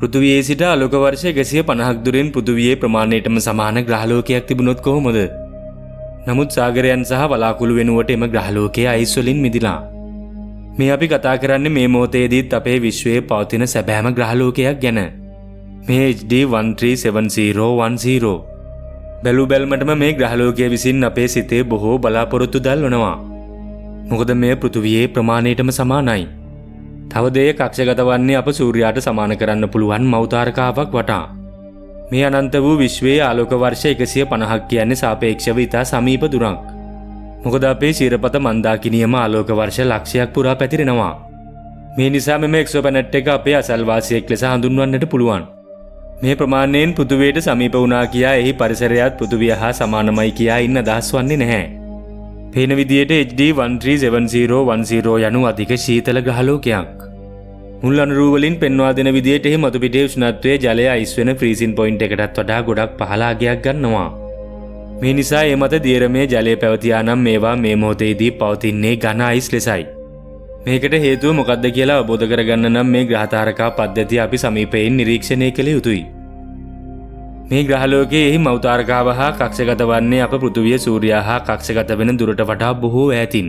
පෘථිවියේ සිට ආලෝක වර්ෂ 150ක් දුරින් පෘථිවියේ ප්‍රමාණයටම සමාන ග්‍රහලෝකයක් තිබුණොත් කොහොමද? නමුත් සාගරයන් සහ වලාකුළු වෙනුවට එම ග්‍රහලෝකයේ අයිස් වලින් මිදිලා. මේ අපි කතා කරන්නේ මේ මොහොතේදීත් අපේ විශ්වයේ පවතින සැබෑම ග්‍රහලෝකයක් ගැන. මේ HD 137010. බැලු බැලමටම මේ ග්‍රහලෝකයේ විසින් අපේ සිතේ බොහෝ බලාපොරොත්තු දල්වනවා. මොකද මේ පෘථිවියේ ප්‍රමාණයටම සමානයි. තව දෙය කක්ෂගත වන්නේ අප සූර්යාට සමාන කරන්න පුළුවන් මෞතාරකාවක් වටා. මේ අනන්ත වූ විශ්වයේ ආලෝක වර්ෂ 150ක් කියන්නේ සාපේක්ෂව ඉතා සමීප දුරක්. මොකද අපේ ශීරපත මන්දාකිනියම ආලෝක වර්ෂ ලක්ෂයක් පුරා පැතිරෙනවා. මේ නිසා මෙම එක්සෝප්ලැනට් එක අපේ අසල්වාසියෙක් ලෙස හඳුන්වන්නට පුළුවන්. මේ ප්‍රමාණයෙන් පෘථිවියට සමීප වුණා කියා එහි පරිසරයත් පෘථිවිය හා සමානමයි කියා ඉන්න අදහස් වන්නේ නැහැ. පේන විදියට HD 137010 යනු අධික ශීතල ග්‍රහලෝකයක්. මුල් අනුරු වලින් පෙන්වා දෙන විදියට එහි මතු පිටේ උෂ්ණත්වයේ ජලය අයිස් වෙන ෆ්‍රීසින් පොයින්ට් එකටත් වඩා ගොඩක් පහළ අගයක් ගන්නවා. මේ නිසා ඒ මත දියරමේ ජලය පැවතියා නම් මේවා මේ මොහොතේදී පවතින්නේ ඝන අයිස් ලෙසයි. මේකට හේතුව මොකක්ද කියලා අවබෝධ කරගන්න නම් මේ ග්‍රහතාරකා පද්ධතිය අපි සමීපයෙන් නිරීක්ෂණය කළ යුතුයි. මේ ග්‍රහලෝකයේ එහි මෞතාරකාව හා කක්ෂගත වන්නේ අප පෘථිවිය සූර්යයා හා කක්ෂගත වෙන දුරට වඩා බොහෝ ඈතින්.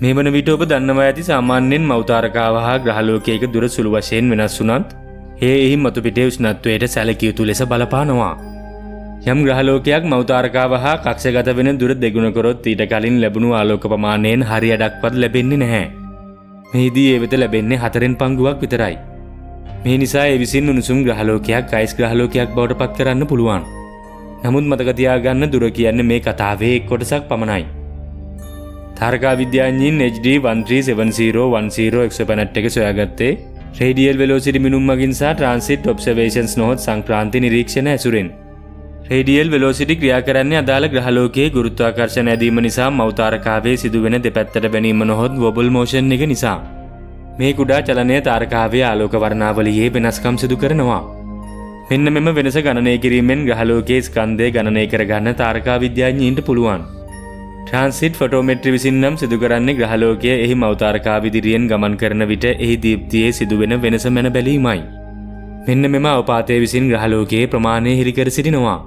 මේ වන විට ඔබ දන්නවා ඇති සාමාන්‍යයෙන් මෞතාරකාව හා ග්‍රහලෝකයක දුර සුළු වශයෙන් වෙනස් වුණත් එහි මතු පිටේ උෂ්ණත්වයට සැලකිය යුතු ලෙස බලපානවා. යම් ග්‍රහලෝකයක් මෞතාරකාව හා කක්ෂගත වෙන දුර දෙගුණ කරොත් ඊට කලින් ලැබුණු ආලෝක ප්‍රමාණයෙන් හරිය අඩක්වත් ලැබෙන්නේ නැහැ. මෙහිදී ඒ වෙත ලැබෙන්නේ 4 පංගුවක් විතරයි. මේ නිසා ඒ විසින් උණුසුම් ග්‍රහලෝකයක් අයිස් ග්‍රහලෝකයක් බවට පත් කරන්න පුළුවන්. නමුත් මතක තියාගන්න දුර කියන්නේ මේ කතාවේ එක් කොටසක් පමණයි. තාරකා විද්‍යාඥයින් HD 137010 එක්සෝප්ලැනට් එක සොයාගත්තේ රේඩියල් වෙලොසිටි මිනුම් මගින් සහ ට්‍රාන්සිට් ඔබ්සර්වේෂන්ස් නොහොත් සංක්‍රාන්ති නිරීක්ෂණ ඇසුරෙන්. රේඩියල් වෙලොසිටි ක්‍රියා කරන්නේ අදාළ ග්‍රහලෝකයේ ගුරුත්වාකර්ෂණ ඇදීම නිසා මෞතාරකාවේ සිදුවෙන දෙපැත්තට බැනීම නොහොත් වොබල් මෝෂන් එක නිසා. මේ කුඩා චලනය තාරකාවේ ආලෝක වර්ණාවලියේ වෙනස්කම් සිදු කරනවා. මෙන්න මෙම වෙනස ගණනය කිරීමෙන් ග්‍රහලෝකයේ ස්කන්ධය ගණනය කරගන්න තාරකා විද්‍යාඥයින්ට පුළුවන්. ට්‍රාන්සිට් ෆොටෝමෙට්‍රි විසින් නම් සිදු කරන්නේ ග්‍රහලෝකයේ එහි මෞතාරකාව ඉදිරියෙන් ගමන් කරන විට එහි දීප්තියේ සිදුවෙන වෙනස මැන බැලීමයි. මෙන්න මෙම අවපාතය විසින් ග්‍රහලෝකයේ ප්‍රමාණය හිරිකර සිටිනවා.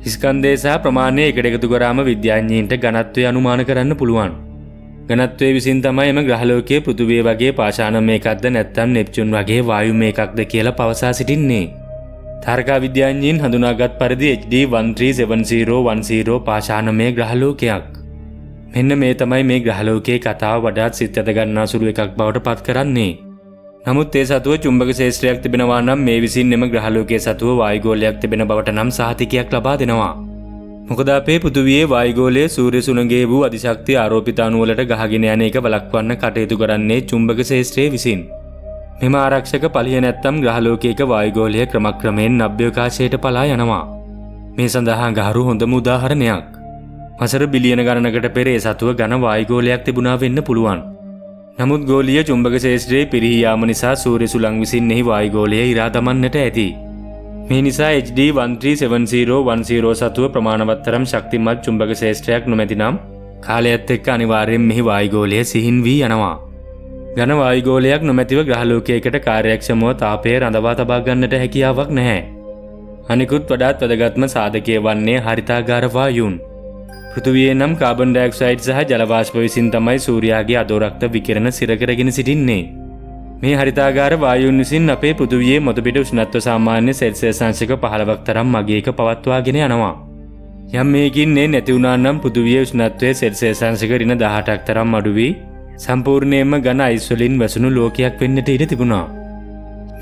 ස්කන්ධය සහ ප්‍රමාණය එකට එකතු කරාම විද්‍යාඥයින්ට ඝනත්වය අනුමාන කරන්න පුළුවන්. ඝනත්වය විසින් තමයි එම ග්‍රහලෝකයේ පෘථිවිය වගේ පාෂාණ මේකක්ද නැත්නම් නෙප්චූන් වගේ වායු මේකක්ද කියලා පවසා සිටින්නේ. තාරකා විද්‍යාඥයින් හඳුනාගත් පරිදි HD 137010 පාෂාණමය ග්‍රහලෝකයක්. මෙන්න මේ තමයි මේ ග්‍රහලෝකයේ කතාව වඩාත් සිත් ඇද ගන්නා සුළු එකක් බවට පත් කරන්නේ. නමුත් ඒ සතුව චුම්බක ශේෂ්ත්‍රයක් තිබෙනවා නම් මේ විසින් එම ග්‍රහලෝකයේ සතුව වායුගෝලයක් තිබෙන බවට නම් සහතිකයක් ලබා දෙනවා. මොකද අපේ පෘථිවියේ වායුගෝලයේ සූර්ය සුළඟේ වූ අධිශක්තිය ආරෝපිත අණු වලට ගහගෙන යන එක වළක්වන්න කටයුතු කරන්නේ චුම්බක ශේෂ්ත්‍රයේ විසින්. මෙම ආරක්ෂක පලිය නැත්තම් ග්‍රහලෝකයක වායුගෝලය ක්‍රමක්‍රමයෙන් නභ්‍යවකාශයට පලා යනවා. මේ සඳහා ගහරු හොඳම උදාහරණයක්. වසර බිලියන ගණනකට පෙර ඒ සතුව ඝන වායුගෝලයක් තිබුණා වෙන්න පුළුවන්. නමුත් ගෝලීය චුම්බක ශේෂ්ත්‍රයේ පිරිහී යාම නිසා සූර්ය සුළං විසින් එහි වායුගෝලය ඉරා දමන්නට ඇති. මේ නිසා HD 137010 සතුව ප්‍රමාණවත් තරම් ශක්තිමත් චුම්බක ශේෂ්ත්‍රයක් නොමැති නම් කාලයත් එක්ක අනිවාර්යෙන් මෙහි වායුගෝලය සිහින් වී යනවා. ඝන වායුගෝලයක් නොමැතිව ග්‍රහලෝකයකට කාර්යක්ෂමව තාපය රඳවා තබා ගන්නට හැකියාවක් නැහැ. අනිකුත් වඩාත් වැදගත්ම සාධකය වන්නේ හරිතාගාර වායුන්. පෘථිවියේ නම් කාබන් ඩයොක්සයිඩ් සහ ජල වාෂ්ප විසින් තමයි සූර්යාගේ අදෝරක්ත විකිරණ සිර කරගෙන සිටින්නේ. මේ හරිතාගාර වායුන් විසින් අපේ පෘථිවියේ මතුපිට උෂ්ණත්ව සාමාන්‍ය සෙල්සියස් අංශක 15ක් තරම් මගේක පවත්වාගෙන යනවා. යම් මේකින් නැති වුණා නම් පෘථිවියේ උෂ්ණත්වය සෙල්සියස් අංශක ඍණ 18ක් තරම් අඩු වී සම්පූර්ණයෙන්ම ඝන අයිස් වලින් වැසුණු ලෝකයක් වෙන්නට ඉඩ තිබුණා.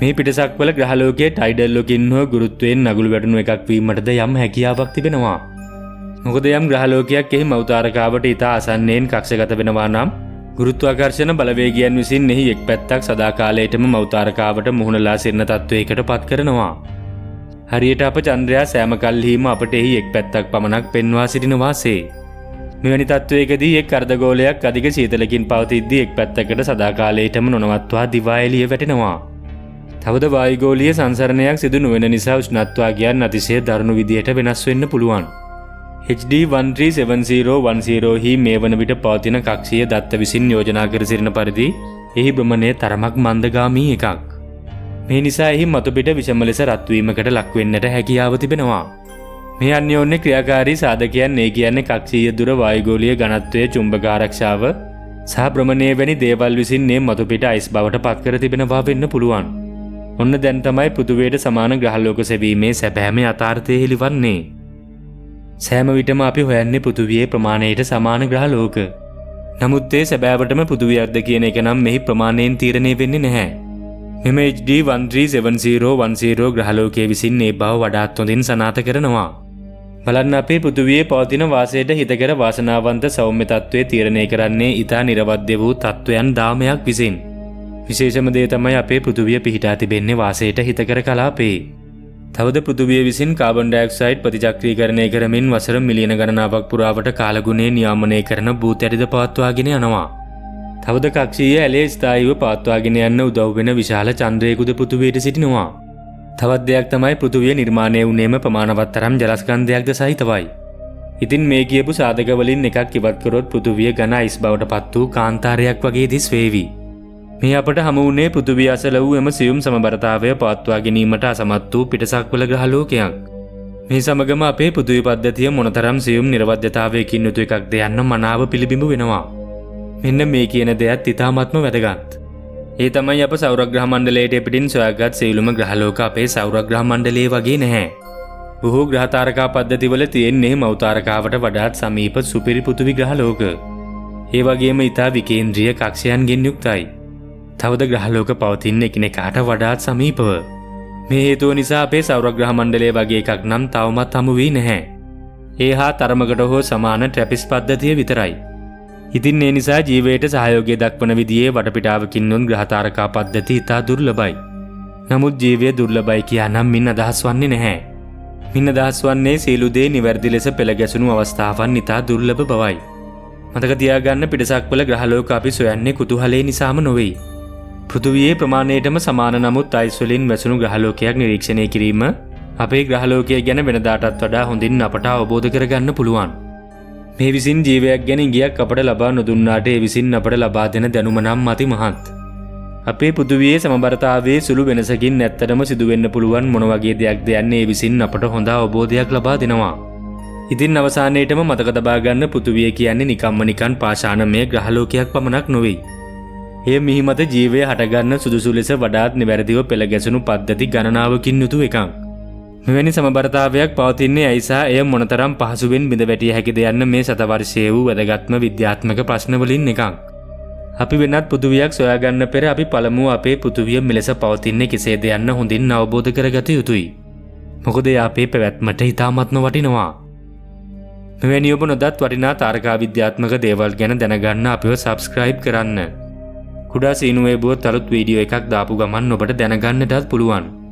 මේ පිටසක්වල ග්‍රහලෝකයේ ටයිඩල් ලෝකින් හෝ ගුරුත්වයෙන් නගුළු වැටුණු එකක් වීමටද යම් හැකියාවක් තිබෙනවා. මොකද යම් ග්‍රහලෝකයක් එහි මෞතාරකාවට ඉතා ආසන්නයෙන් කක්ෂගත වෙනවා නම් ගුරුත්වාකර්ෂණ බලවේගයන් විසින් එහි එක් පැත්තක් සදාකාලයටම මෞතාරකාවට මුහුණලා සිටින තත්වයකට පත් කරනවා. හරියට අප චන්ද්‍රයා සෑම කල්හිම අපට එහි එක් පැත්තක් පමණක් පෙන්වා සිටින වාසේ. මෙවැනි තත්වයකදී එක් අර්ධගෝලයක් අධික සීතලකින් පවතිද්දී එක් පැත්තකට සදාකාලයටම නොනවත්වා දිවා එළිය වැටෙනවා. තවද වායුගෝලීය සංසරණයක් සිදු නොවන නිසා උෂ්ණත්වාගයන් අතිශය දරුණු විදියට වෙනස් වෙන්න පුළුවන්. HD 137010 හි මේ වන විට පවතින කක්ෂීය දත්ත විසින් යෝජනා කර සිටින පරිදි එහි භ්‍රමණය තරමක් මන්දගාමී එකක්. මේ නිසා එහි මතුපිට විෂම ලෙස රත්වීමකට ලක්වෙන්නට හැකියාව තිබෙනවා. මේ අන්‍යෝන්‍ය ක්‍රියාකාරී සාධකයන් ඒ කියන්නේ කක්ෂීය දුර වායුගෝලීය ඝනත්වය චුම්බක ආරක්ෂාව සහ භ්‍රමණය වැනි දේවල් විසින් මේ මතුපිට අයිස් බවට පත් කර තිබෙනවා වෙන්න පුළුවන්. ඔන්න දැන් තමයි පෘථුවියට සමාන ග්‍රහලෝක සෙවීමේ සැබෑම යථාර්ථය හෙළිවන්නේ. සෑම විටම අපි හොයන්නේ පෘථුවියේ ප්‍රමාණයට සමාන ග්‍රහලෝක. නමුත් ඒ සැබෑවටම පෘථුවියක්ද කියන එක නම් මෙහි ප්‍රමාණයෙන් තීරණය වෙන්නේ නැහැ. මෙම HD 137010 ග්‍රහලෝකයේ විසින් මේ බව වඩාත් හොඳින් සනාථ කරනවා. බලන්න අපේ පෘථුවියේ පවතින වාසයට හිතකර වාසනාවන්ත සෞම්‍ය තත්ත්වයේ තීරණය කරන්නේ ඊතා නිර්වද්‍ය වූ තත්ත්වයන් දාමයක් විසින්. විශේෂම දේ තමයි අපේ පෘථුවිය පිහිටා තිබෙන්නේ වාසයට හිතකර කලාපේ. තවද පෘථුවිය විසින් කාබන් ඩයොක්සයිඩ් ප්‍රතිචක්‍රීකරණය කරමින් වසර මිලියන ගණනාවක් පුරාවට කාලගුණය නියාමනය කරන භූතැරිද පවත්වාගෙන යනවා. තවද කක්ෂීය ඇලේ ස්ථායීව පවත්වාගෙන යන්න උදව් වෙන විශාල චන්ද්‍රයකුද පෘථුවියට සිටිනවා. තවත් දෙයක් තමයි පෘථුවිය නිර්මාණය වුණේම ප්‍රමාණවත් තරම් ජලස්කන්ධයක්ද සහිතවයි. ඉතින් මේ කියපු සාධක වලින් එකක් ඉවත් කරොත් පෘථුවිය ඝන අයිස් බවට පත් වූ කාන්තාරයක් වගේ දිස් වේවි. මේ අපට හමු වුණේ පෘථුවිය අසල වූ එම සියුම් සමබරතාවය පවත්වා ගැනීමට අසමත් වූ පිටසක්වල ග්‍රහලෝකයක්. මේ සමගම අපේ පෘථුවි පද්ධතිය මොනතරම් සියුම් නිර්වද්‍යතාවයකින් යුතු එකක්ද යන්න මනාව පිළිබිඹු වෙනවා. මෙන්න මේ කියන දෙයත් ඉතාමත්ම වැදගත්. ඒ තමයි අප සෞරග්‍රහ මණ්ඩලයට පිටින් සොයාගත් සියලුම ග්‍රහලෝක අපේ සෞරග්‍රහ මණ්ඩලයේ වගේ නැහැ. බොහෝ ග්‍රහ තාරකා පද්ධතිවල තියෙන්නේ මව් තාරකාවට වඩාත් සමීප සුපිරි පෘථුවි ග්‍රහලෝක. ඒ වගේම ඊතා විකේන්ද්‍රීය කක්ෂයන්ගෙන් යුක්තයි. තවද ග්‍රහලෝක පවතින එකිනෙකාට වඩාත් සමීපව. මේ හේතුව නිසා අපේ සෞරග්‍රහ මණ්ඩලය වගේ එකක් නම් තවමත් හමු වී නැහැ. ඒ හා තරමකට හෝ සමාන ට්‍රැපිස් පද්ධතිය විතරයි. ඉතින් ඒ නිසා ජීවයට සහයෝගය දක්වන විදිහේ වටපිටාවකින් උන් ග්‍රහ තාරකා පද්ධතිය ඉතා දුර්ලභයි. නමුත් ජීවය දුර්ලභයි කියා නම් මින් අදහස් වන්නේ නැහැ. මින් අදහස් වන්නේ සියලු දේ නිවැරදි ලෙස පෙළ ගැසුණු අවස්ථාවන් ඉතා දුර්ලභ බවයි. මතක තියාගන්න පිටසක්වල ග්‍රහලෝක අපි සොයන්නේ කුතුහලයේ නිසාම නොවේ. පෘථුවියේ ප්‍රමාණයටම සමාන නමුත් අයිස් වලින් වැසුණු ග්‍රහලෝකයක් නිරීක්ෂණය කිරීම අපේ ග්‍රහලෝකය ගැන වෙනදාටත් වඩා හොඳින් අපට අවබෝධ කරගන්න පුළුවන්. මේ විසින් ජීවයක් ගැන ඉඟියක් අපට ලබා නොදුන්නාට ඒ විසින් අපට ලබා දෙන දැනුම නම් අති මහත්. අපේ පෘථුවියේ සමබරතාවයේ සුළු වෙනසකින් ඇත්තටම සිදුවෙන්න පුළුවන් මොන වගේ දෙයක්ද යන්නේ ඒ විසින් අපට හොඳ අවබෝධයක් ලබා දෙනවා. ඉතින් අවසානයේටම මතක තබා ගන්න පෘථුවිය කියන්නේ නිකම්ම නිකන් පාෂාණමය ග්‍රහලෝකයක් පමණක් නොවේ. එය මිහි මත ජීවය හටගන්න සුදුසු ලෙස වඩාත් නිවැරදිව පෙළ ගැසුණු පද්ධති ගණනාවකින් යුතු එකක්. මෙවැනි සමබරතාවයක් පවතින්නේ ඇයිසා එය මොනතරම් පහසුවෙන් බිඳ වැටිය හැකිද යන්න මේ සතවර්ෂයේ වූ වැදගත්ම විද්‍යාත්මක ප්‍රශ්න වලින් එකක්. අපි වෙනත් පෘථුවියක් සොයාගන්න පෙර අපි පළමුව අපේ පෘථුවිය මෙලෙස පවතින්නේ කෙසේද යන්න හොඳින් අවබෝධ කරගත යුතුයි. මොකද එය අපේ පැවැත්මට ඉතාමත්ම වටිනවා. මෙවැනි ඔබ නොදත් වටිනා තාරකා විද්‍යාත්මක දේවල් ගැන දැනගන්න අපිව සබ්ස්ක්‍රයිබ් කරන්න. කුඩා සීනුවේ බුවත් අලුත් වීඩියෝ එකක් දාපු ගමන් ඔබට දැනගන්නටත් පුළුවන්.